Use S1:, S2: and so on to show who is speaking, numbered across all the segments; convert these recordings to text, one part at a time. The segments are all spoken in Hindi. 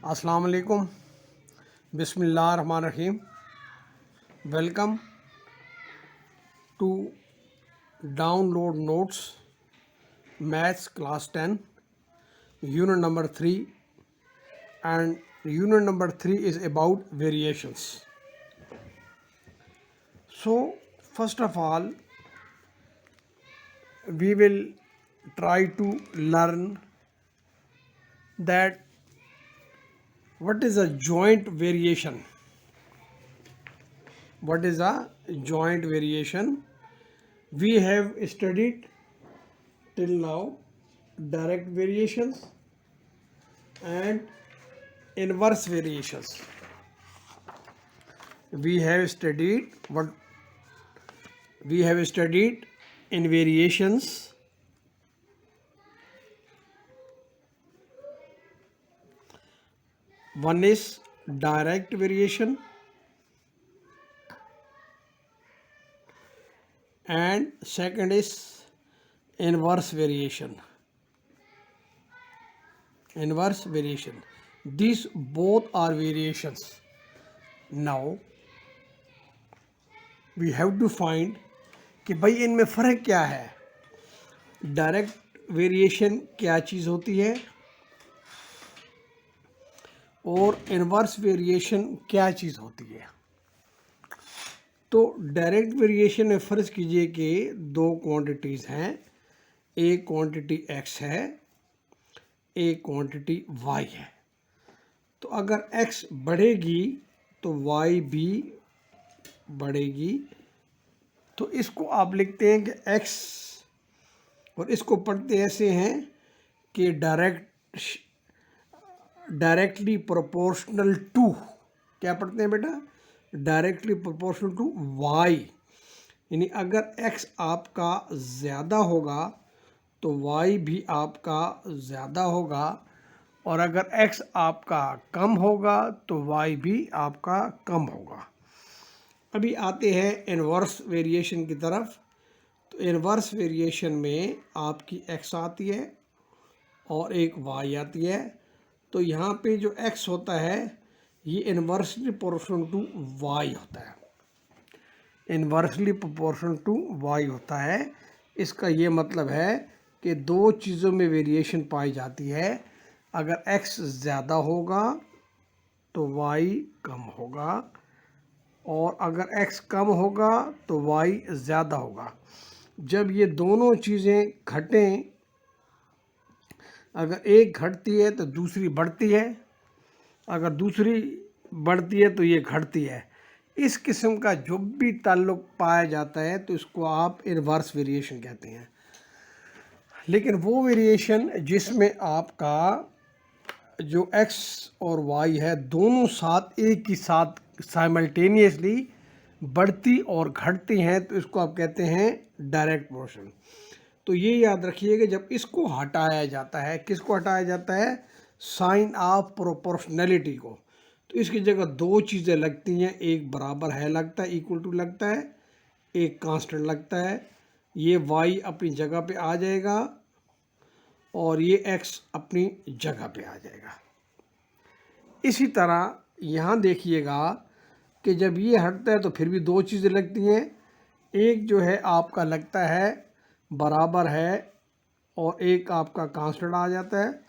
S1: अस्सलाम वालेकुम, बिस्मिल्लाह रहमान रहीम। Welcome to download notes maths class 10 unit number 3 and unit number 3 is about variations. So first of all we will try to learn that what is a joint variation. What is a joint variation? We have studied till now direct variations and inverse variations. We have studied in variations one is direct variation and second is inverse variation. These both are variations. Now we have to find कि भाई इनमें फ़र्क क्या है, डायरेक्ट वेरिएशन क्या चीज़ होती है और इनवर्स वेरिएशन क्या चीज़ होती है। तो डायरेक्ट वेरिएशन में फ़र्ज़ कीजिए कि दो क्वांटिटीज़ हैं, एक क्वांटिटी x है, एक क्वांटिटी y है। तो अगर x बढ़ेगी तो y भी बढ़ेगी। तो इसको आप लिखते हैं कि x, और इसको पढ़ते ऐसे हैं कि डायरेक्टली प्रोपोर्शनल टू, क्या पढ़ते हैं बेटा, डायरेक्टली प्रोपोर्शनल टू y। यानी अगर x आपका ज़्यादा होगा तो y भी आपका ज़्यादा होगा, और अगर x आपका कम होगा तो y भी आपका कम होगा। अभी आते हैं इनवर्स वेरिएशन की तरफ। तो इनवर्स वेरिएशन में आपकी x आती है और एक y आती है। तो यहाँ पे जो x होता है ये इनवर्सली प्रोपोर्शनल टू y होता है, इनवर्सली प्रोपोर्शनल टू y होता है। इसका ये मतलब है कि दो चीज़ों में वेरिएशन पाई जाती है। अगर x ज़्यादा होगा तो y कम होगा, और अगर x कम होगा तो y ज़्यादा होगा। जब ये दोनों चीज़ें घटें, अगर एक घटती है तो दूसरी बढ़ती है, अगर दूसरी बढ़ती है तो ये घटती है। इस किस्म का जो भी ताल्लुक़ पाया जाता है तो इसको आप इनवर्स वेरिएशन कहते हैं। लेकिन वो वेरिएशन जिसमें आपका जो x और y है दोनों साथ एक ही साथ साइमल्टेनियसली बढ़ती और घटती हैं, तो इसको आप कहते हैं डायरेक्ट मोशन। तो ये याद रखिए कि जब इसको हटाया जाता है, किसको हटाया जाता है, साइन ऑफ प्रोपोर्शनैलिटी को, तो इसकी जगह दो चीज़ें लगती हैं, एक बराबर है लगता है, इक्वल टू लगता है, एक कांस्टेंट लगता है। ये y अपनी जगह पे आ जाएगा और ये x अपनी जगह पे आ जाएगा। इसी तरह यहाँ देखिएगा कि जब ये हटता है तो फिर भी दो चीज़ें लगती हैं, एक जो है आपका लगता है बराबर है और एक आपका कांस्टेंट आ जाता है,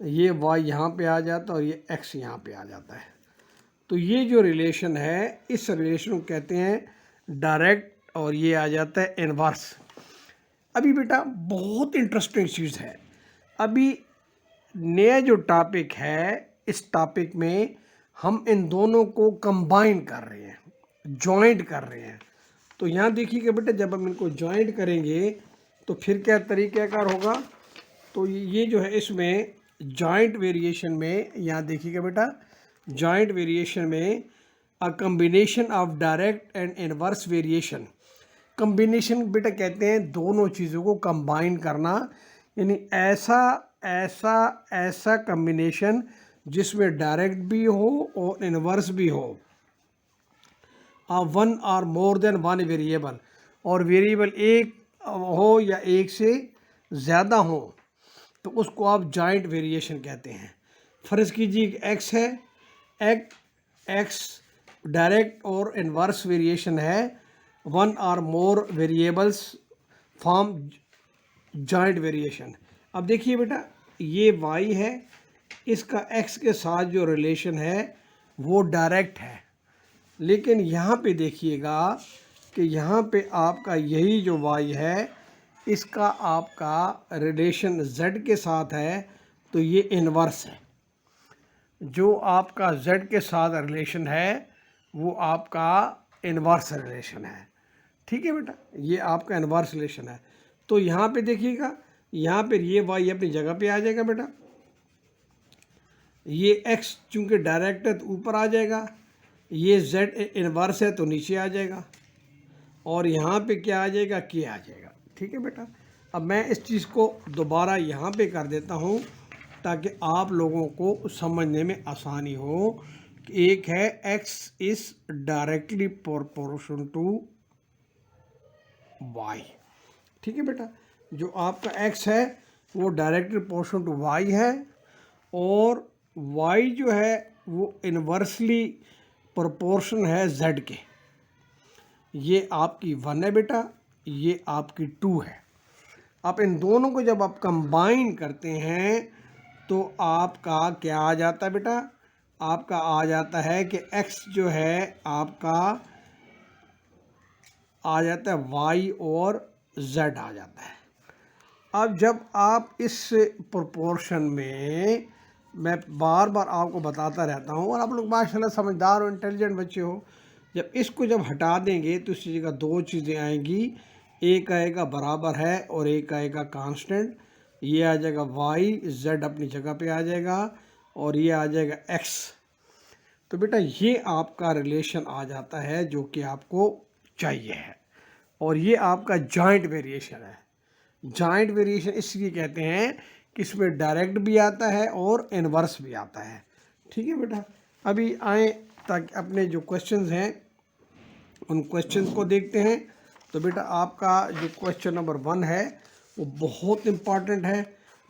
S1: ये y यहाँ पे आ जाता है और ये x यहाँ पे आ जाता है। तो ये जो रिलेशन है इस रिलेशन को कहते हैं डायरेक्ट, और ये आ जाता है इनवर्स। अभी बेटा बहुत इंटरेस्टिंग चीज़ है, अभी नया जो टॉपिक है इस टॉपिक में हम इन दोनों को कंबाइन कर रहे हैं, जॉइंट कर रहे हैं। तो यहाँ देखिएगा बेटा, जब हम इनको जॉइंट करेंगे तो फिर क्या तरीक़ाकार होगा। तो ये जो है इसमें जॉइंट वेरिएशन में, यहाँ देखिएगा बेटा, जॉइंट वेरिएशन में अ combination of direct and inverse variation. Combination बेटा कहते हैं दोनों चीज़ों को कंबाइन करना, यानी ऐसा कम्बिनेशन जिसमें डायरेक्ट भी हो और इनवर्स भी हो। वन और मोर देन वन वेरिएबल, और वेरिएबल एक हो या एक से ज़्यादा हो, तो उसको आप जॉइंट वेरिएशन कहते हैं। फ़र्ज़ कीजिए एक्स है, एक्स डायरेक्ट और इन्वर्स वेरिएशन है, वन और मोर वेरिएबल्स फॉर्म जॉइंट वेरिएशन। अब देखिए बेटा, ये y है, इसका x के साथ जो रिलेशन है वो डायरेक्ट है, लेकिन यहाँ पे देखिएगा कि यहाँ पे आपका यही जो y है इसका आपका रिलेशन z के साथ है, तो ये इन्वर्स है। जो आपका z के साथ रिलेशन है वो आपका इन्वर्स रिलेशन है। ठीक है बेटा, ये आपका इन्वर्स रिलेशन है। तो यहाँ पे देखिएगा, यहाँ पर ये y अपनी जगह पे आ जाएगा बेटा, ये x चूँकि डायरेक्ट है तो ऊपर आ जाएगा, ये z इन्वर्स है तो नीचे आ जाएगा, और यहाँ पे क्या आ जाएगा, k आ जाएगा। ठीक है बेटा, अब मैं इस चीज़ को दोबारा यहाँ पे कर देता हूँ ताकि आप लोगों को समझने में आसानी हो। कि एक है x is directly proportion to y। ठीक है बेटा, जो आपका x है वो डायरेक्टली प्रोपोर्शन टू y है, और y जो है वो इन्वर्सली प्रोपोर्शन है z के। ये आपकी 1 है बेटा, ये आपकी 2 है। अब इन दोनों को जब आप कंबाइन करते हैं तो आपका क्या आ जाता है बेटा, आपका आ जाता है कि x जो है आपका आ जाता है y और z आ जाता है। अब जब आप इस प्रोपोर्शन में, मैं बार बार आपको बताता रहता हूँ और आप लोग माशाल्लाह समझदार और इंटेलिजेंट बच्चे हो, जब हटा देंगे तो इस जगह दो चीज़ें आएंगी, एक आएगा बराबर है और एक आएगा कांस्टेंट। ये आ जाएगा y, z अपनी जगह पे आ जाएगा, और ये आ जाएगा x। तो बेटा ये आपका रिलेशन आ जाता है जो कि आपको चाहिए है, और ये आपका जॉइंट वेरिएशन है। जॉइंट वेरिएशन इसलिए कहते हैं कि इसमें डायरेक्ट भी आता है और इन्वर्स भी आता है। ठीक है बेटा, अभी आए ताकि अपने जो क्वेश्चंस हैं उन क्वेश्चंस को देखते हैं। तो बेटा आपका जो क्वेश्चन नंबर 1 है वो बहुत इम्पॉर्टेंट है।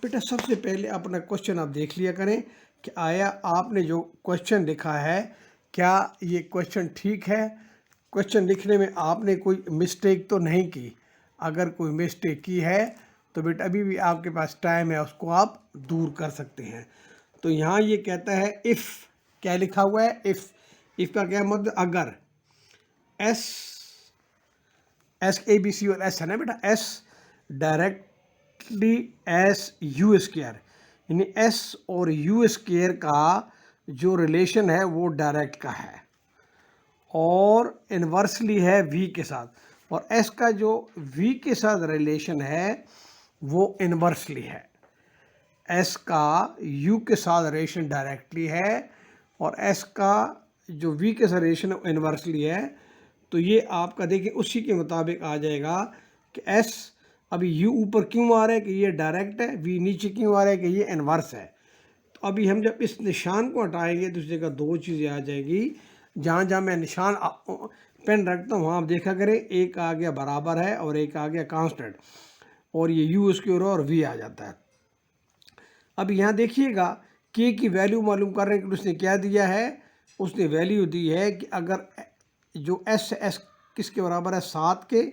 S1: बेटा सबसे पहले अपना क्वेश्चन आप देख लिया करें कि आया आपने जो क्वेश्चन लिखा है क्या ये क्वेश्चन ठीक है, क्वेश्चन लिखने में आपने कोई मिस्टेक तो नहीं की। अगर कोई मिस्टेक की है तो बेटा अभी भी आपके पास टाइम है, उसको आप दूर कर सकते हैं। तो यहाँ ये कहता है इफ़, क्या लिखा हुआ है, इफ़ का क्या मतलब, अगर एस ए बी सी और एस है ना बेटा, S directly S U square, यानी एस और यू स्क्वायर का जो रिलेशन है वो डायरेक्ट का है और इन्वर्सली है वी के साथ, और एस का जो वी के साथ रिलेशन है वो इन्वर्सली है। एस का यू के साथ रिलेशन डायरेक्टली है और एस का जो वी के साथ रिलेशन इन्वर्सली है। तो ये आपका देखिए उसी के मुताबिक आ जाएगा कि एस, अभी यू ऊपर क्यों आ रहा है कि ये डायरेक्ट है, वी नीचे क्यों आ रहा है कि ये इन्वर्स है। तो अभी हम जब इस निशान को हटाएंगे तो उस जगह दो चीज़ें आ जाएगी। जहाँ जहाँ मैं निशान पेन रखता हूँ वहाँ आप देखा करें, एक आ गया बराबर है और एक आ गया कांस्टेंट, और ये यू उसके और वी आ जाता है। अब यहाँ देखिएगा के की वैल्यू मालूम करने के लिए उसने क्या दिया है, उसने वैल्यू दी है कि अगर जो एस किसके बराबर है, 7 के,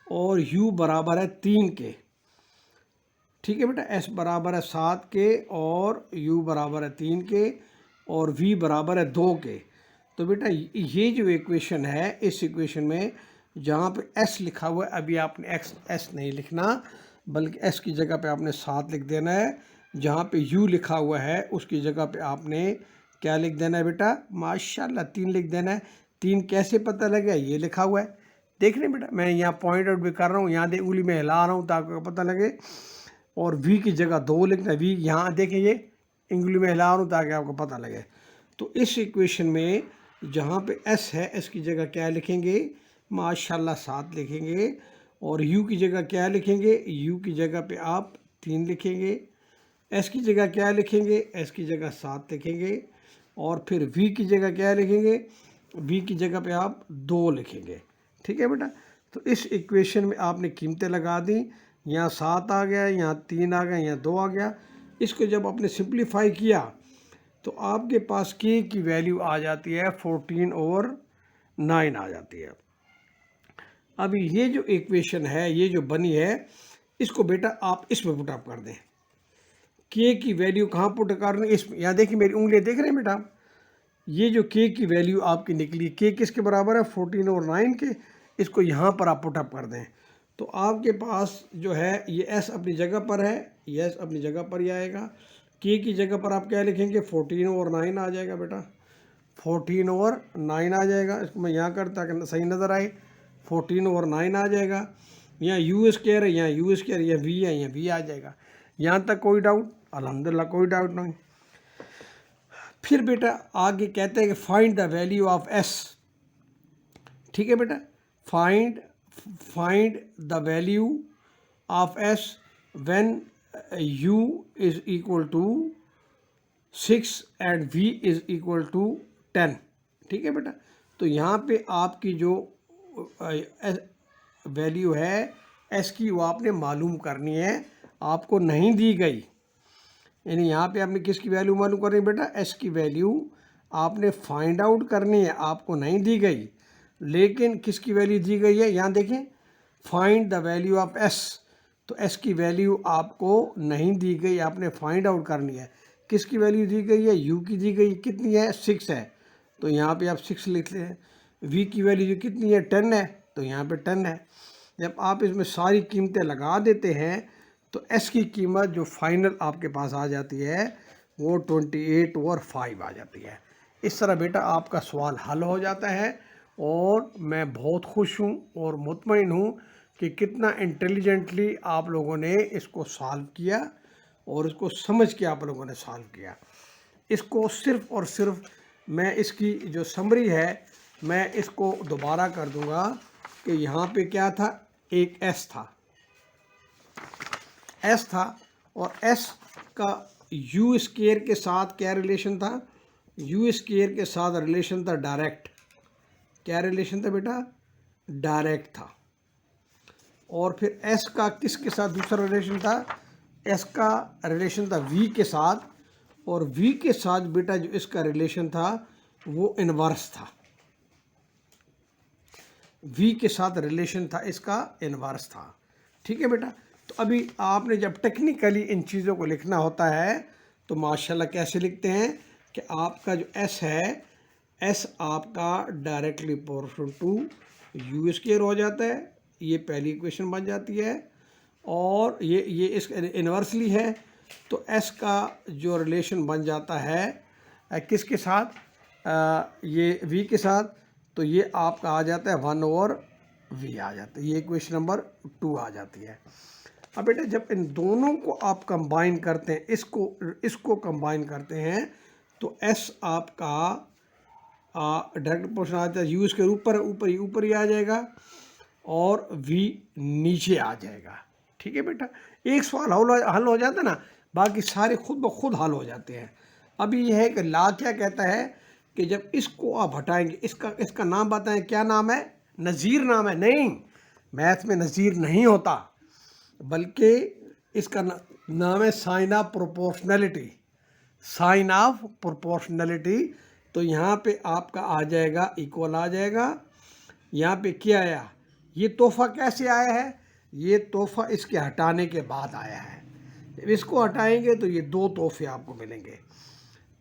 S1: और यू बराबर है 3 के। ठीक है बेटा, एस बराबर है 7 के और यू बराबर है 3 के और वी बराबर है 2 के। तो बेटा ये जो इक्वेशन है, इस इक्वेशन में जहाँ पे एस लिखा हुआ है अभी आपने एस नहीं लिखना, बल्कि एस की जगह पे आपने 7 लिख देना है। जहाँ पे यू लिखा हुआ है उसकी जगह पे आपने क्या लिख देना है बेटा, माशाल्लाह 3 लिख देना है। 3 कैसे पता लगे, ये लिखा हुआ है, देख रहे हैं बेटा, मैं यहाँ पॉइंट आउट भी कर रहा हूँ, यहाँ देख उंगली में हिला रहा हूँ ताकि पता लगे। और वी की जगह 2 लिखना है, वी यहाँ देखें ये उंगली में हिला रहा हूँ ताकि आपको पता लगे। तो इस इक्वेशन में जहाँ पे एस है, एस की जगह क्या लिखेंगे, माशाल्लाह 7 लिखेंगे, और यू की जगह क्या लिखेंगे, यू की जगह पे आप 3 लिखेंगे, एस की जगह क्या लिखेंगे, एस की जगह 7 लिखेंगे, और फिर वी की जगह क्या लिखेंगे, वी की जगह पे आप 2 लिखेंगे। ठीक है बेटा, तो इस इक्वेशन में आपने कीमतें लगा दी, यहाँ 7 आ गया, यहाँ 3 आ गया, यहाँ 2 आ गया। इसको जब आपने सिंप्लीफाई किया तो आपके पास k की वैल्यू आ जाती है 14/9 आ जाती है। अभी ये जो इक्वेशन है, ये जो बनी है, इसको बेटा आप इसमें पुट अप कर दें। k की वैल्यू कहाँ पुट करनी, इसमें। यहाँ देखिए मेरी उंगलियाँ देख रहे हैं बेटा, ये जो k की वैल्यू आपकी निकली, k किसके बराबर है 14/9 के, इसको यहाँ पर आप पुट अप कर दें। तो आपके पास जो है ये s अपनी जगह पर है, ये s अपनी जगह पर ही आएगा। k की जगह पर आप क्या लिखेंगे 14/9 आ जाएगा बेटा, 14/9 आ जाएगा। इसको मैं यहाँ करता कि सही नज़र आए, 14/9 आ जाएगा। यहाँ यू स्क्वायर है, यहाँ यू स्क्वायर, यहाँ v है, यहाँ v आ जाएगा। यहाँ तक कोई डाउट? अल्हम्दुलिल्लाह कोई डाउट नहीं। फिर बेटा आगे कहते हैं कि find the value of s। ठीक है बेटा, find the value of s when u is equal to 6 and v is equal to 10। ठीक है बेटा, तो यहाँ पे आपकी जो वैल्यू है s की, वो आपने मालूम करनी है, आपको नहीं दी गई। यानी यहाँ पे आपने किसकी वैल्यू मालूम करनी है बेटा, s की वैल्यू आपने फाइंड आउट करनी है, आपको नहीं दी गई। लेकिन किसकी वैल्यू दी गई है, यहाँ देखें, find the value of s। तो s की वैल्यू आपको नहीं दी गई, आपने फाइंड आउट करनी है। किसकी वैल्यू दी गई है, u की दी गई, कितनी है 6 है, तो यहाँ पे आप 6 लिख लें। v की वैल्यू कितनी है 10 है, तो यहाँ पे 10 है। जब आप इसमें सारी कीमतें लगा देते हैं तो s की कीमत जो फाइनल आपके पास आ जाती है वो 28/5 आ जाती है। इस तरह बेटा आपका सवाल हल हो जाता है, और मैं बहुत खुश हूँ और मुतमईन हूँ कि कितना इंटेलिजेंटली आप लोगों ने इसको सॉल्व किया और इसको समझ के आप लोगों ने सॉल्व किया। इसको सिर्फ़ और सिर्फ मैं इसकी जो समरी है मैं इसको दोबारा कर दूंगा कि यहाँ पे क्या था, एक s था और s का u स्क्वायर के साथ क्या रिलेशन था, u स्क्वायर के साथ रिलेशन था डायरेक्ट। क्या रिलेशन था बेटा, डायरेक्ट था। और फिर s का किसके साथ दूसरा रिलेशन था, s का रिलेशन था v के साथ, और v के साथ बेटा जो इसका रिलेशन था वो इनवर्स था। v के साथ रिलेशन था इसका इनवर्स था। ठीक है बेटा, तो अभी आपने जब टेक्निकली इन चीज़ों को लिखना होता है तो माशाल्लाह कैसे लिखते हैं कि आपका जो s है, s आपका directly proportional to u square हो जाता है, ये पहली इक्वेशन बन जाती है। और ये इस इन्वर्सली है, तो s का जो रिलेशन बन जाता है किसके साथ, ये v के साथ, तो ये आपका आ जाता है 1/v आ जाता है। ये इक्वेशन नंबर 2 आ जाती है। अब बेटा जब इन दोनों को आप कंबाइन करते हैं, इसको कंबाइन करते हैं, तो s आपका डायरेक्ट प्रोपोर्शनल आ जाता है u के ऊपर ही आ जाएगा और v नीचे आ जाएगा। ठीक है बेटा, एक सवाल हल हो जाता है ना, बाकी सारे खुद ब खुद हल हो जाते हैं। अभी यह है कि ला क्या कहता है कि जब इसको आप हटाएंगे, इसका नाम बताएं, क्या नाम है, नज़ीर नाम है। नहीं, मैथ में नज़ीर नहीं होता, बल्कि इसका नाम है sign of proportionality. Sign of proportionality. तो यहाँ पे आपका आ जाएगा इक्वल आ जाएगा। यहाँ पे क्या आया, ये तोहफा कैसे आया है, ये तोहफा इसके हटाने के बाद आया है। जब इसको हटाएंगे तो ये दो तोहफे आपको मिलेंगे,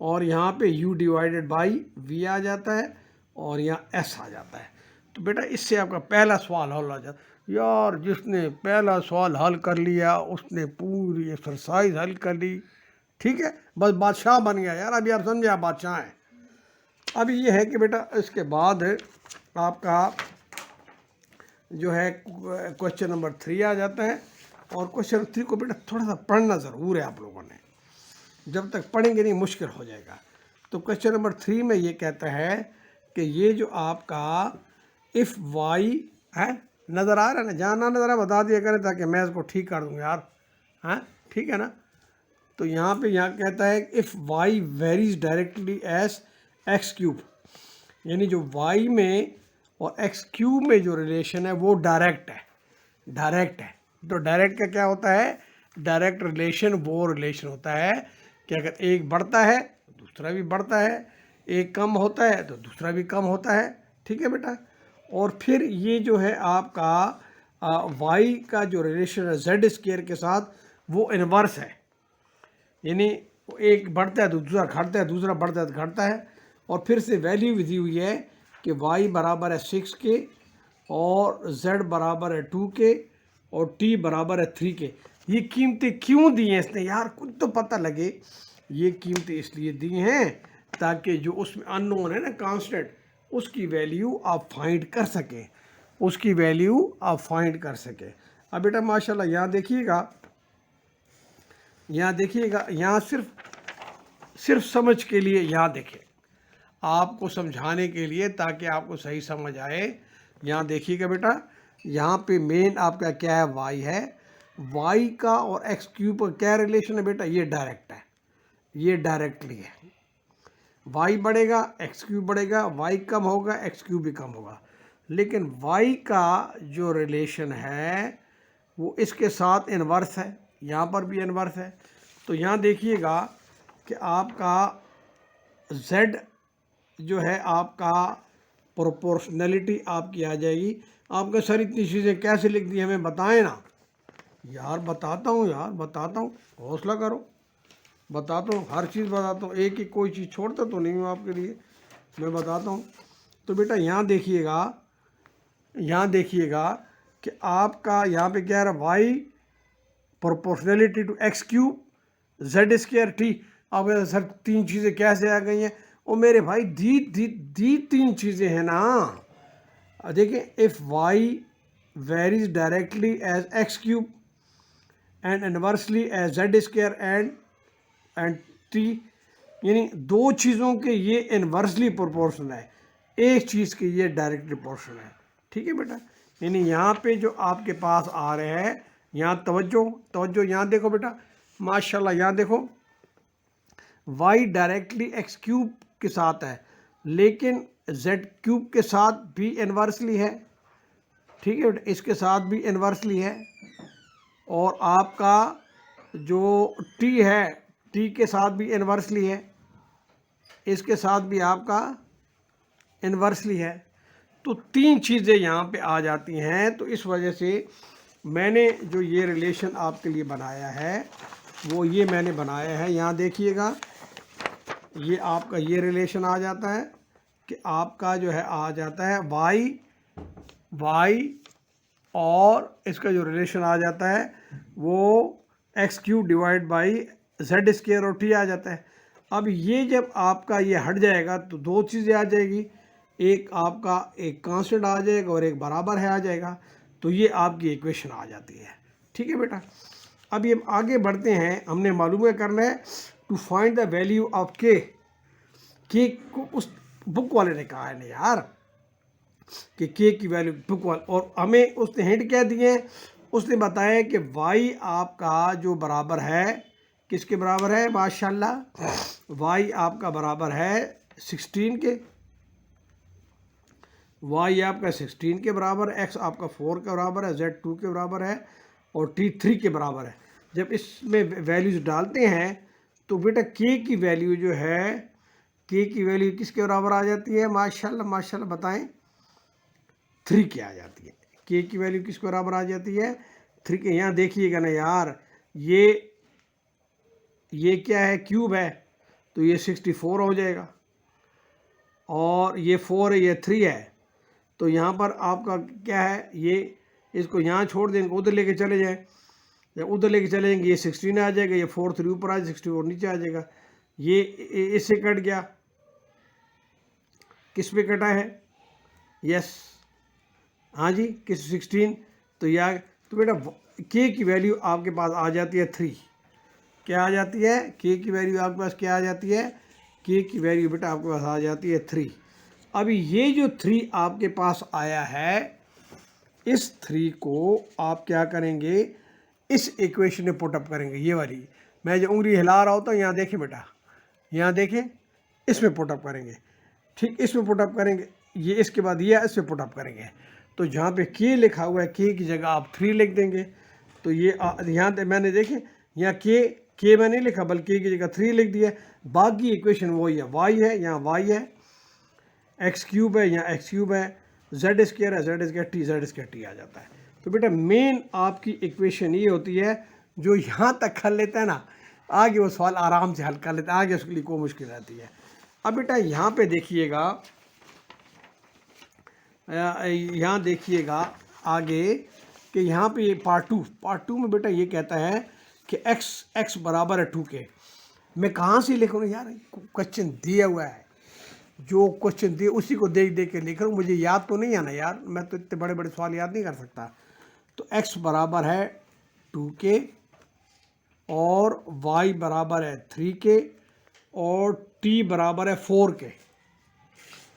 S1: और यहाँ पे u डिवाइडेड बाई v आ जाता है और यहाँ s आ जाता है। तो बेटा इससे आपका पहला सवाल हल हो जाता है। यार जिसने पहला सवाल हल कर लिया उसने पूरी एक्सरसाइज हल कर ली, ठीक है, बस बादशाह बन गया यार। अभी आप समझे, आप बादशाह हैं। अभी ये है कि बेटा इसके बाद आपका जो है क्वेश्चन नंबर 3 आ जाता है, और क्वेश्चन 3 को बेटा थोड़ा सा पढ़ना ज़रूर है आप लोगों ने, जब तक पढ़ेंगे नहीं मुश्किल हो जाएगा। तो क्वेश्चन नंबर 3 में ये कहता है कि ये जो आपका इफ़ वाई है, नज़र आ रहा है ना, जहाँ ना नज़र आ बता दिया करें ताकि मैं इसको ठीक कर दूँ यार, हाँ ठीक है ना। तो यहाँ कहता है if Y varies directly as X cube, यानी जो वाई में और एक्स क्यूब में जो रिलेशन है वो डायरेक्ट है। डायरेक्ट है, तो डायरेक्ट का क्या होता है, डायरेक्ट रिलेशन वो रिलेशन होता है कि अगर एक बढ़ता है तो दूसरा भी बढ़ता है, एक कम होता है तो दूसरा भी कम होता है। ठीक है बेटा। और फिर ये जो है आपका वाई का जो रिलेशन है जेड स्क्वायर के साथ वो इन्वर्स है, यानी एक बढ़ता है तो दूसरा घटता है, दूसरा बढ़ता है तो घटता है। और फिर से वैल्यू दी हुई है कि y बराबर है 6 के और z बराबर है 2 के और t बराबर है 3 के। ये कीमतें क्यों दी हैं इसने यार, कुछ तो पता लगे। ये कीमतें इसलिए दी हैं ताकि जो उसमें अननोन है ना कांस्टेंट, उसकी वैल्यू आप फाइंड कर सकें, उसकी वैल्यू आप फाइंड कर सकें। अब बेटा माशाल्लाह यहाँ देखिएगा, यहाँ देखिएगा, यहाँ सिर्फ समझ के लिए यहाँ देखें, आपको समझाने के लिए ताकि आपको सही समझ आए। यहाँ देखिएगा बेटा, यहाँ पे मेन आपका क्या है, y है। y का और एक्स क्यूब का क्या रिलेशन है बेटा, ये डायरेक्ट है, ये डायरेक्टली है। y बढ़ेगा एक्स क्यूब बढ़ेगा, y कम होगा एक्स क्यूब भी कम होगा। लेकिन y का जो रिलेशन है वो इसके साथ इन्वर्स है, यहाँ पर भी इन्वर्स है। तो यहाँ देखिएगा कि आपका z जो है आपका प्रोपोर्शनलिटी आपकी आ जाएगी। आपका सर इतनी चीज़ें कैसे लिख दी हमें बताएं ना यार। बताता हूँ यार, बताता हूँ, हौसला करो, बताता हूँ, हर चीज़ बताता हूँ, एक कोई चीज़ छोड़ता तो नहीं हूँ आपके लिए, मैं बताता हूँ। तो बेटा यहाँ देखिएगा, यहाँ देखिएगा कि आपका यहाँ पे क्या है, Y proportionality to X cube Z square T. अब सर तीन चीज़ें कैसे आ गई हैं, ओ मेरे भाई दी तीन चीज़ें हैं ना। देखिए, if Y varies directly as X cube and inversely as Z square and T, यानी दो चीज़ों के ये इनवर्सली प्रोपोर्शन है, एक चीज़ के ये डायरेक्ट प्रोपोर्शन है। ठीक है बेटा, यानी यहाँ पे जो आपके पास आ रहे हैं, यहाँ तवज्जो यहाँ देखो बेटा माशाल्लाह, यहाँ देखो y डायरेक्टली एक्स क्यूब के साथ है लेकिन z क्यूब के साथ भी इन्वर्सली है। ठीक है बेटा, इसके साथ भी इन्वर्सली है। और आपका जो t है, t के साथ भी इन्वर्सली है, इसके साथ भी आपका इन्वर्सली है। तो तीन चीज़ें यहाँ पे आ जाती हैं। तो इस वजह से मैंने जो ये रिलेशन आपके लिए बनाया है वो ये मैंने बनाया है। यहाँ देखिएगा, ये आपका ये रिलेशन आ जाता है कि आपका जो है आ जाता है y और इसका जो रिलेशन आ जाता है वो x cube divide by z square और t आ जाता है। अब ये जब आपका ये हट जाएगा तो दो चीज़ें आ जाएगी, एक आपका एक कांस्टेंट आ जाएगा और एक बराबर है आ जाएगा। तो ये आपकी इक्वेशन आ जाती है। ठीक है बेटा, अभी हम आगे बढ़ते हैं। हमने मालूम करना है to find the value of के को उस बुक वाले ने कहा है ना यार कि के की वैल्यू बुक वाले, और हमें उसने हिंट क्या दिए हैं, उसने बताया कि y आपका जो बराबर है किसके बराबर है माशाल्लाह, y आपका बराबर है 16 के, y आपका 16 के बराबर, x आपका 4 के बराबर है, z 2 के बराबर है और t 3 के बराबर है। जब इसमें वैल्यूज़ डालते हैं तो बेटा k की वैल्यू जो है, k की वैल्यू किसके बराबर आ जाती है माशाल्लाह माशाल्लाह बताएं, 3 के आ जाती है। k की वैल्यू किसके बराबर आ जाती है, 3 के। यहाँ देखिएगा ना यार, ये क्या है, क्यूब है तो ये 64 हो जाएगा, और ये 4 है, ये 3 है। तो यहाँ पर आपका क्या है, ये इसको यहाँ छोड़ देंगे, उधर लेके चले जाएं, जब उधर लेके चलेंगे ये 16 आ जाएगा, ये 4 3 ऊपर आ जाएगा, 64 नीचे आ जाएगा। ये इससे कट गया, किस पे कटा है, यस हाँ जी किस 16। तो यार तो बेटा के की वैल्यू आपके पास आ जाती है 3। क्या आ जाती है, के की वैल्यू आपके पास क्या आ जाती है, के की वैल्यू बेटा आपके पास आ जाती है 3। अभी ये जो 3 आपके पास आया है, इस 3 को आप क्या करेंगे, इस इक्वेशन में पुटअप करेंगे। ये वाली मैं जो उंगली हिला रहा होता हूँ, यहाँ देखें बेटा, यहाँ देखें, इसमें पुटअप करेंगे। ठीक, इसमें पुटअप करेंगे, ये इसके बाद ये इसमें पुटअप करेंगे। तो जहाँ पे के लिखा हुआ है, के की जगह आप 3 लिख देंगे। तो ये यहाँ पे मैंने देखें, यहाँ के मैं नहीं लिखा बल्कि की जगह 3 लिख दिया। बाकी इक्वेशन वही है, वाई है यहाँ वाई है, एक्स क्यूब है यहाँ एक्स क्यूब है, जेड स्क्वायर है z square t z square t आ जाता है। तो बेटा मेन आपकी इक्वेशन ये होती है, जो यहाँ तक कर लेता है ना आगे वो सवाल आराम से हल कर लेता है, आगे उसके लिए कोई मुश्किल रहती है। अब बेटा यहाँ पे देखिएगा, यहाँ देखिएगा आगे कि यहाँ पे ये पार्ट टू में बेटा ये कहता है कि x बराबर है 2 के। मैं कहाँ से लिखूँ यार, क्वेश्चन दिया हुआ है, जो क्वेश्चन दिए उसी को देख देख के लिख रहा हूँ, मुझे याद तो नहीं आना यार, मैं तो इतने बड़े बड़े सवाल याद नहीं कर सकता। तो x बराबर है 2 के और y बराबर है 3 के और t बराबर है 4 के।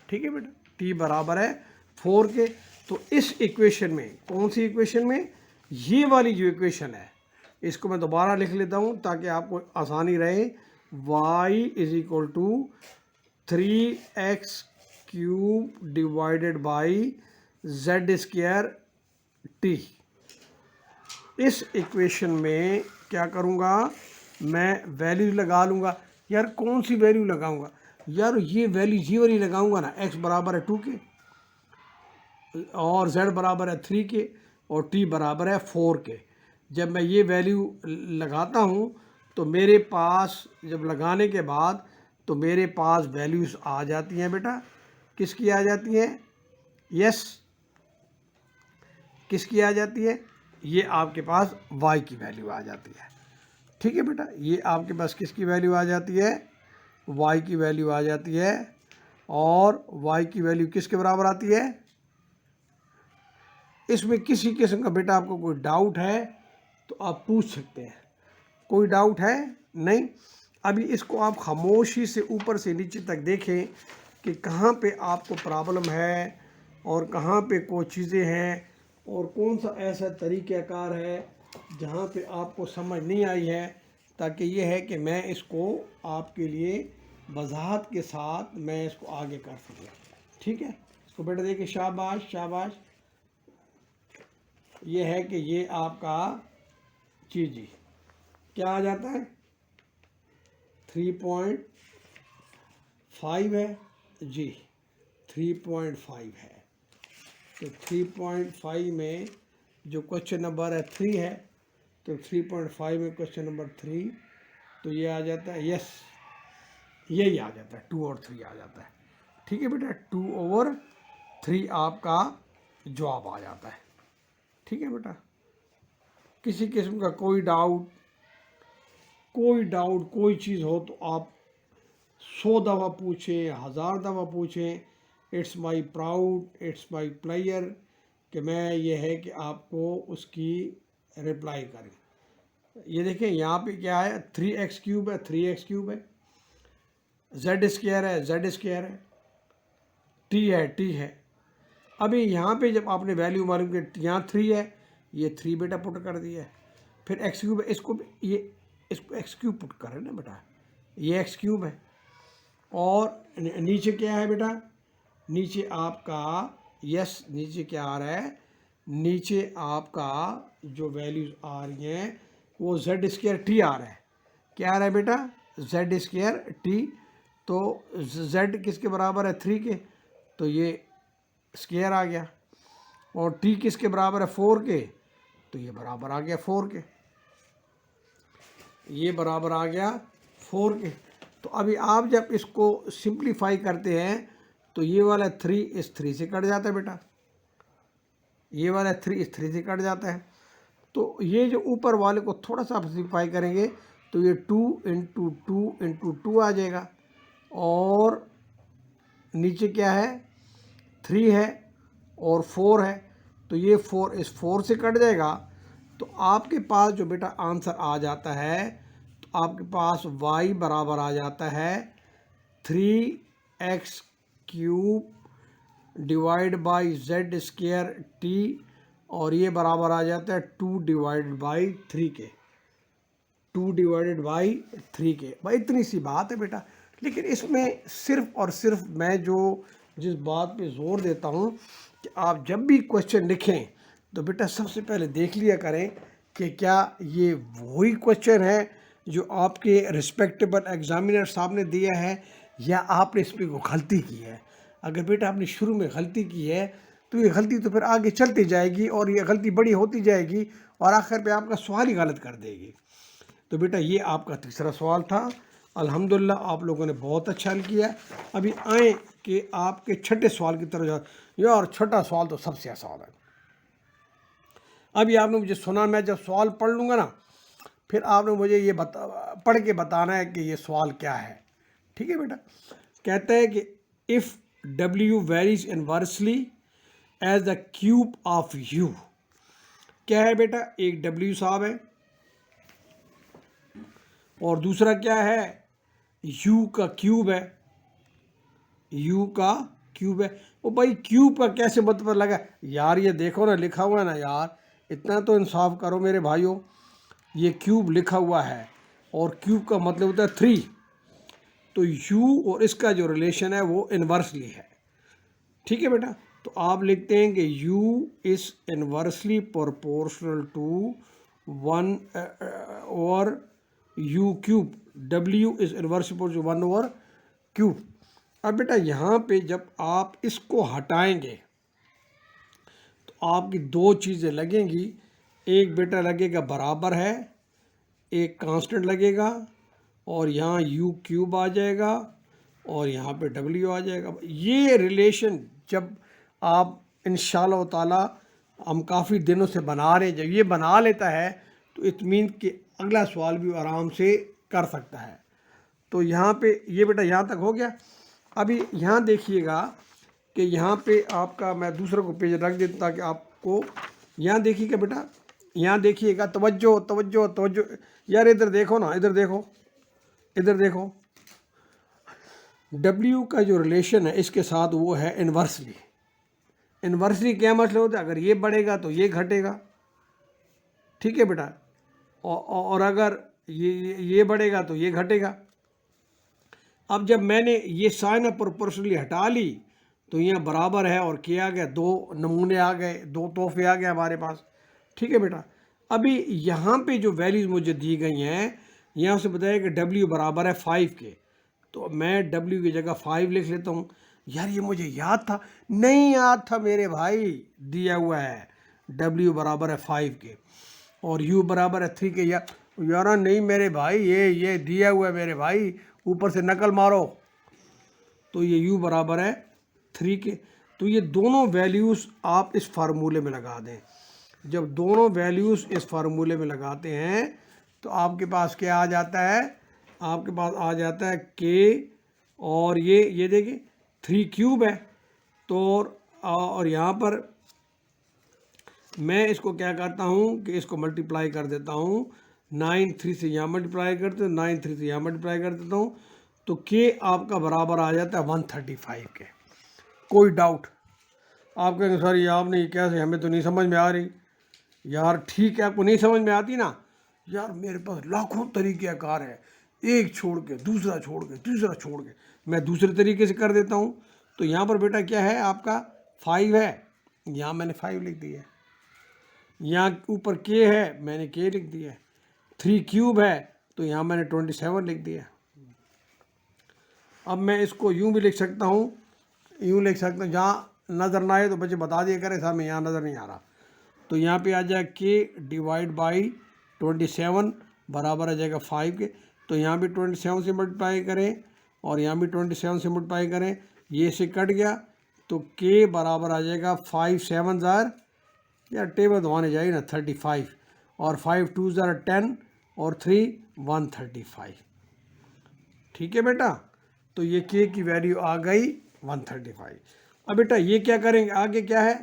S1: ठीक है बेटा, t बराबर है 4 के। तो इस इक्वेशन में, कौन सी इक्वेशन में, ये वाली जो इक्वेशन है, इसको मैं दोबारा लिख लेता हूँ ताकि आपको आसानी रहे। y is equal to 3x cube divided by z square t. इस इक्वेशन में क्या करूँगा, मैं वैल्यू लगा लूँगा। यार कौन सी वैल्यू लगाऊंगा यार, ये वैल्यू जी वाली लगाऊंगा ना, x बराबर है 2 के और z बराबर है 3 के और t बराबर है 4 के। जब मैं ये वैल्यू लगाता हूँ तो मेरे पास, जब लगाने के बाद तो मेरे पास वैल्यूज़ आ जाती हैं बेटा, किसकी आ जाती हैं, यस किसकी आ जाती है, ये आपके पास y की वैल्यू आ जाती है। ठीक है बेटा, ये आपके पास किसकी वैल्यू आ जाती है, y की वैल्यू आ जाती है। और y की वैल्यू किसके बराबर आती है। इसमें किसी किस्म का बेटा आपको कोई डाउट है तो आप पूछ सकते हैं, कोई डाउट है नहीं। अभी इसको आप खामोशी से ऊपर से नीचे तक देखें कि कहाँ पे आपको प्रॉब्लम है और कहाँ पे कोई चीज़ें हैं और कौन सा ऐसा तरीक़ाकार है जहाँ पे आपको समझ नहीं आई है, ताकि ये है कि मैं इसको आपके लिए वजाहत के साथ मैं इसको आगे कर सकूँ। ठीक है, इसको बेटा देखिए, शाबाश शाबाश। ये है कि ये आपका जी जी क्या आ जाता है, 3.5 है जी, 3.5 है। तो 3.5 में जो क्वेश्चन नंबर है 3 है, तो 3.5 में क्वेश्चन नंबर 3, तो ये आ जाता है यस, यही आ जाता है, 2 और 3 आ जाता है। ठीक है बेटा, 2/3 आपका जवाब आ जाता है। ठीक है बेटा, किसी किस्म का कोई डाउट कोई चीज़ हो तो आप 100 दफ़ा पूछें, 1000 दफ़ा पूछें, it's my proud, it's my player कि मैं ये है कि आपको उसकी रिप्लाई करें। ये देखें यहाँ पे क्या है, 3x क्यूब है, 3x क्यूब है, जेड स्क्वायर है, जेड स्क्वायर है, टी है, टी है। अभी यहाँ पे जब आपने वैल्यू मालूम कि यहाँ 3 है, ये 3 बेटा पुट कर दिया है। फिर एक्स क्यूब है, इसको इसको एक्स क्यूब पुट कर रहे हैं ना बेटा, ये एक्स क्यूब है। और नीचे क्या है बेटा, नीचे आपका यस, नीचे क्या आ रहा है, नीचे आपका जो वैल्यूज़ आ रही हैं वो जेड स्क्वायर टी आ रहा है। क्या आ रहा है बेटा, जेड स्क्वायर टी। तो जेड किसके बराबर है, 3 के, तो ये स्क्वायर आ गया। और टी किसके बराबर है, 4 के, तो ये बराबर आ गया 4 के, ये बराबर आ गया 4 के। तो अभी आप जब इसको सिंप्लीफाई करते हैं तो ये वाला 3 इस 3 से कट जाता है बेटा, ये वाला 3 इस 3 से कट जाता है। तो ये जो ऊपर वाले को थोड़ा सा सिंप्लीफाई करेंगे तो ये 2 इंटू 2 इंटू 2 आ जाएगा। और नीचे क्या है, 3 है और 4 है, तो ये 4 इस 4 से कट जाएगा। तो आपके पास जो बेटा आंसर आ जाता है, तो आपके पास y बराबर आ जाता है 3x cube divide by z square T, और ये बराबर आ जाता है 2 डिवाइडेड बाई 3 के, 2 डिवाइडेड बाई 3 के। भाई इतनी सी बात है बेटा, लेकिन इसमें सिर्फ और सिर्फ मैं जिस बात पे ज़ोर देता हूँ कि आप जब भी क्वेश्चन लिखें तो बेटा सबसे पहले देख लिया करें कि क्या ये वही क्वेश्चन है जो आपके रिस्पेक्टेबल एग्जामिनर साहब ने दिया है या आपने इसमें को गलती की है। अगर बेटा आपने शुरू में गलती की है तो ये गलती तो फिर आगे चलती जाएगी और ये गलती बड़ी होती जाएगी और आखिर पे आपका सवाल ही गलत कर देगी। तो बेटा ये आपका तीसरा सवाल था। अल्हम्दुलिल्लाह आप लोगों ने बहुत अच्छा हल किया। अभी आए कि आपके छठे सवाल की तरफ जाओ। यार छठा सवाल तो सबसे आसान है। अभी आपने मुझे सुना, मैं जब सवाल पढ़ लूँगा ना फिर आपने मुझे ये पढ़ के बताना है कि ये सवाल क्या है। ठीक है बेटा। कहता है कि if W varies inversely as the cube of U। क्या है बेटा, एक W साहब है और दूसरा क्या है, U का क्यूब है। U का क्यूब है। वो भाई क्यूब का कैसे मतलब लगा यार, ये देखो ना लिखा हुआ है ना यार, इतना तो इंसाफ करो मेरे भाइयों। ये क्यूब लिखा हुआ है और क्यूब का मतलब होता है 3। तो U और इसका जो रिलेशन है वो इन्वर्सली है। ठीक है बेटा। तो आप लिखते हैं कि U is inversely proportional to 1 over U cube. W is inversely proportional 1 over cube. अब बेटा यहाँ पे जब आप इसको हटाएंगे तो आपकी दो चीज़ें लगेंगी। एक बेटा लगेगा बराबर है, एक कांस्टेंट लगेगा और यहाँ U क्यूब आ जाएगा और यहाँ पे W आ जाएगा। ये रिलेशन जब आप इंशाअल्लाह ताला, हम काफ़ी दिनों से बना रहे हैं, जब ये बना लेता है तो इट मीन कि अगला सवाल भी आराम से कर सकता है। तो यहाँ पे ये बेटा यहाँ तक हो गया। अभी यहाँ देखिएगा कि यहाँ पे आपका, मैं दूसरे को पेज रख देता ताकि आपको यहाँ देखिएगा बेटा, यहाँ देखिएगा, तवज्जो तवज्जो तवज्जो यार, इधर देखो ना, इधर देखो, इधर देखो। W का जो रिलेशन है इसके साथ वो है इन्वर्सली। इन्वर्सली क्या मतलब होता है, अगर ये बढ़ेगा तो ये घटेगा। ठीक है बेटा। और अगर ये बढ़ेगा तो ये घटेगा। अब जब मैंने ये साइन ऑफ प्रोपोर्शनली हटा ली तो यहाँ बराबर है और किया गया, दो नमूने आ गए, दो तोहफे आ गए हमारे पास। ठीक है बेटा। अभी यहाँ पे जो वैल्यूज़ मुझे दी गई हैं, यहाँ से बताया कि W बराबर है 5 के, तो मैं W की जगह 5 लिख लेता हूँ। यार ये मुझे याद था, नहीं याद था मेरे भाई, दिया हुआ है W बराबर है 5 के और U बराबर है 3 के। यार नहीं मेरे भाई, ये दिया हुआ है मेरे भाई, ऊपर से नकल मारो। तो ये U बराबर है 3 के। तो ये दोनों वैल्यूज़ आप इस फार्मूले में लगा दें। जब दोनों वैल्यूज़ इस फार्मूले में लगाते हैं तो आपके पास क्या आ जाता है, आपके पास आ जाता है K और ये देखिए 3 क्यूब है। तो और यहाँ पर मैं इसको क्या करता हूँ कि इसको मल्टीप्लाई कर देता हूँ। 9 3 से यहाँ मल्टीप्लाई करते हैं, 9 3 से यहाँ मल्टीप्लाई कर देता हूँ, तो K आपका बराबर आ जाता है 135 के। कोई डाउट? आप कहेंगे सर ये आपने ये कैसे, हमें तो नहीं समझ में आ रही। यार ठीक है, आपको नहीं समझ में आती ना, यार मेरे पास लाखों तरीक़ेकार है, एक छोड़ के दूसरा छोड़ के तीसरा छोड़ के मैं दूसरे तरीके से कर देता हूँ। तो यहाँ पर बेटा क्या है आपका 5 है, यहाँ मैंने 5 लिख दिया है। यहाँ ऊपर K है, मैंने K लिख दिया है। 3 क्यूब है तो यहाँ मैंने 27 लिख दिया। अब मैं इसको यूँ भी लिख सकता हूँ, यूँ लिख सकता हूँ, जहाँ नज़र ना आए तो बच्चे बता दिया करें साहब मैं यहाँ नज़र नहीं आ रहा। तो यहाँ पे आ जाए K डिवाइड बाई 27 बराबर आ जाएगा 5 के। तो यहाँ भी 27 से मल्टीप्लाई करें और यहाँ भी 27 से मल्टीप्लाई करें, ये से कट गया तो K बराबर आ जाएगा 5 7 ज़ार, यार टेबल तो आने जाएगी ना 35 और 5 2 ज़ार 10 और 3 135। ठीक है बेटा। तो ये K की वैल्यू आ गई 135। अब बेटा ये क्या करेंगे, आगे क्या है,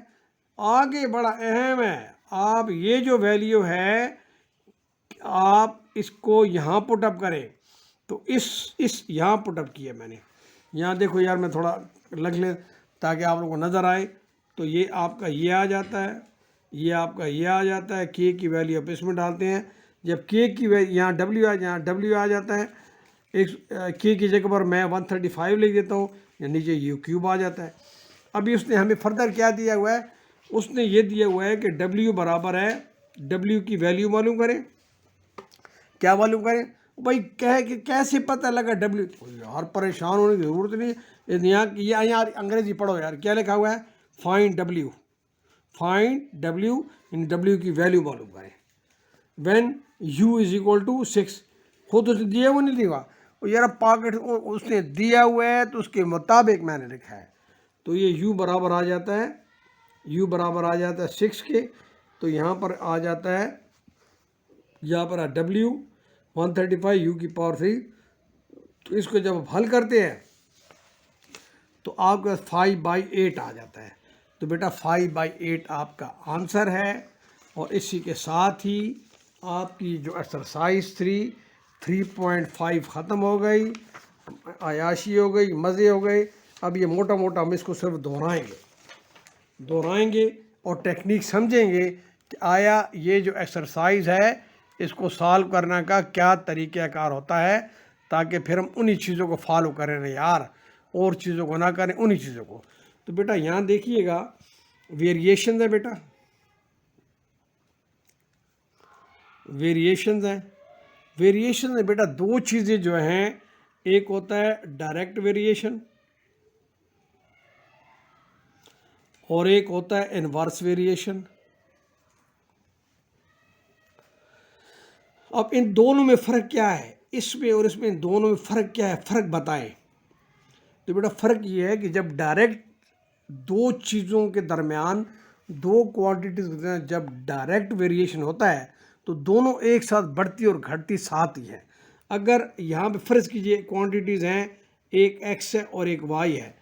S1: आगे बड़ा अहम है। आप ये जो वैल्यू है आप इसको यहाँ पुटअप करें। तो इस यहाँ पुटअप किया मैंने, यहाँ देखो यार मैं थोड़ा लग ले ताकि आप लोगों को नज़र आए। तो ये आपका ये आ जाता है, ये आपका ये आ जाता है। K की वैल्यू आप इसमें डालते हैं। जब K की वैल्यू यहाँ W आ जाता है, एक K की जगह पर मैं 135 लिख देता हूँ, या नीचे U क्यूब आ जाता है। अभी उसने हमें फर्दर क्या दिया हुआ है, उसने ये दिया हुआ है कि W बराबर है, W की वैल्यू मालूम करें। क्या मालूम करें, भाई कह कि कैसे पता लगा डब्ल्यू, यार परेशान होने की ज़रूरत नहीं है। यहाँ यार अंग्रेजी पढ़ो यार, क्या लिखा हुआ है, फाइंड डब्ल्यू, फाइंड डब्ल्यू, इन डब्ल्यू की वैल्यू मालूम करें। When u is equal to 6, खुद उसने दिया हुआ नहीं दिया, और यार पॉकेट उसने दिया हुआ है तो उसके मुताबिक मैंने लिखा है। तो ये u बराबर आ जाता है, u बराबर आ जाता है 6 के। तो यहाँ पर आ जाता है, यहाँ पर w 135 u की पावर 3। तो इसको जब आप हल करते हैं तो आपके पास 5/8 आ जाता है। तो बेटा 5/8 आपका आंसर है। और इसी के साथ ही आपकी जो एक्सरसाइज 3.5 ख़त्म हो गई, आयाशी हो गई, मज़े हो गए। अब ये मोटा मोटा हम इसको सिर्फ दोहराएंगे और टेक्निक समझेंगे कि आया ये जो एक्सरसाइज है इसको सॉल्व करने का क्या तरीक़ाकार होता है, ताकि फिर हम उन्हीं चीज़ों को फॉलो करें ना यार, और चीज़ों को ना करें, उन्हीं चीज़ों को। तो बेटा यहाँ देखिएगा वेरिएशन है, बेटा वेरिएशन है। वेरिएशन में बेटा दो चीज़ें जो हैं, एक होता है डायरेक्ट वेरिएशन और एक होता है इनवर्स वेरिएशन। अब इन दोनों में फ़र्क क्या है, इसमें और इसमें इन दोनों में फ़र्क क्या है, फ़र्क बताएं। तो बेटा फ़र्क ये है कि जब डायरेक्ट दो चीज़ों के दरमियान, दो क्वांटिटीज़ के दरमियान जब डायरेक्ट वेरिएशन होता है तो दोनों एक साथ बढ़ती और घटती साथ ही है। अगर यहाँ पे फ़र्ज़ कीजिए क्वांटिटीज़ हैं, एक x है और एक y है,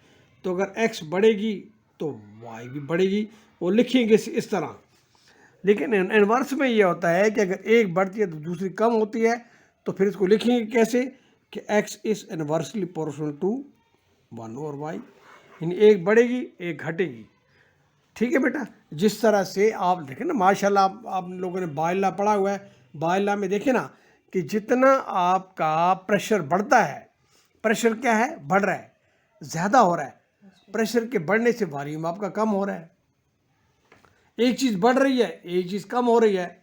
S1: तो अगर x बढ़ेगी तो y भी बढ़ेगी, वो लिखेंगे इस तरह। लेकिन इनवर्स में ये होता है कि अगर एक बढ़ती है तो दूसरी कम होती है, तो फिर इसको लिखेंगे कैसे कि x is inversely proportional to 1 और y, यानी एक बढ़ेगी एक घटेगी। ठीक है बेटा, जिस तरह से आप देखें ना, माशाल्लाह आप लोगों ने बायला पढ़ा हुआ है, बायला में देखें ना कि जितना आपका प्रेशर बढ़ता है, प्रेशर क्या है, बढ़ रहा है, ज़्यादा हो रहा है, प्रेशर के बढ़ने से वॉल्यूम आपका कम हो रहा है। एक चीज़ बढ़ रही है, एक चीज़ कम हो रही है,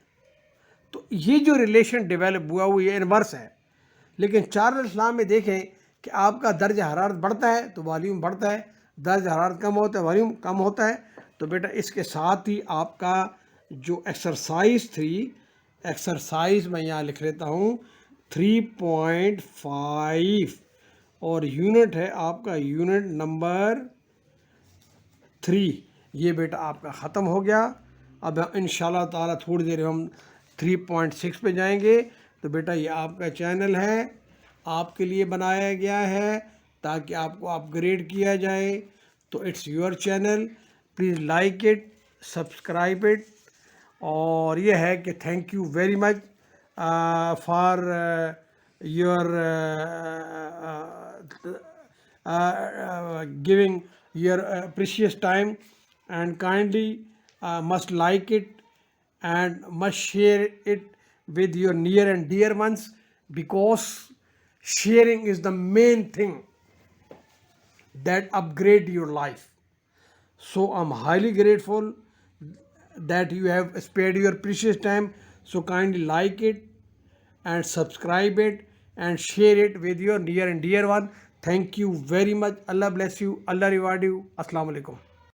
S1: तो ये जो रिलेशन डेवलप हुआ वो ये इनवर्स है। लेकिन चार्ल्स लॉ में देखें कि आपका दर्ज हरारत बढ़ता है तो वॉल्यूम बढ़ता है, दर्ज हरारत कम होता है वॉल्यूम कम होता है। तो बेटा इसके साथ ही आपका जो एक्सरसाइज 3, एक्सरसाइज मैं यहाँ लिख लेता हूँ 3.5, और यूनिट है आपका यूनिट नंबर 3। ये बेटा आपका ख़त्म हो गया। अब इंशाल्लाह ताला थोड़ी देर हम 3.6 पे जाएंगे। तो बेटा ये आपका चैनल है, आपके लिए बनाया गया है ताकि आपको अपग्रेड किया जाए। तो it's your channel, please like it, subscribe it. और ये है कि thank you very much for your giving your precious time, and kindly must like it and must share it with your near and dear ones, because sharing is the main thing that upgrade your life. So I'm highly grateful that you have spared your precious time. So kindly like it and subscribe it and share it with your near and dear one. Thank you very much. Allah bless you. Allah reward you. Assalamu alaikum.